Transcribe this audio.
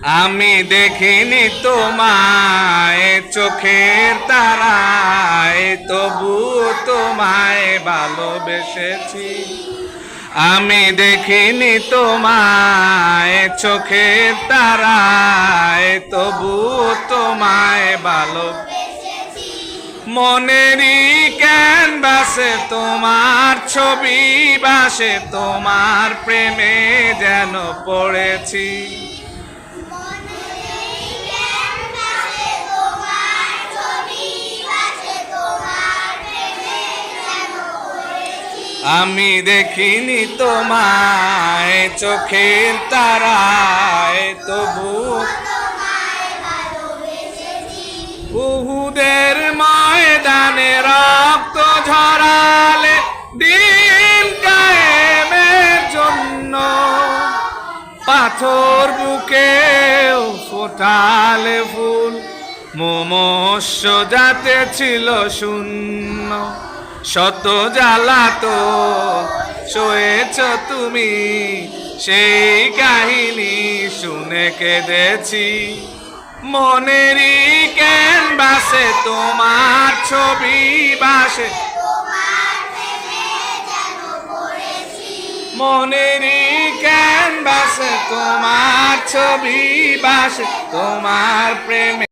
আমি দেখিনি তোমায় চোখের তারায়, তবু তোমায় ভালোবেসেছি। আমি দেখিনি তোমায় চোখের তারায়, তবু তোমায় ভালোবেসেছি। মনেরই ক্যানভাসে তোমার ছবি ভাসে, তোমার প্রেমে যেন পড়েছি। আমি দেখিনি তোমায় চোখের তারায়, তবু উহুদের ময়দানে রক্ত ঝরালে দিন কায়েমের জন্য, পাথর বুকেও ফোটালে ফুল, মমস্য যাতে ছিল শূন্য। শত জ্বালাতো সয়েছ তুমি, সেই কাহিনী শুনে কেঁদেছি। মনেরই ক্যানভাসে তোমার ছবি ভাসে, মনেরই ক্যানভাসে তোমার ছবি ভাসে, তোমার প্রেমে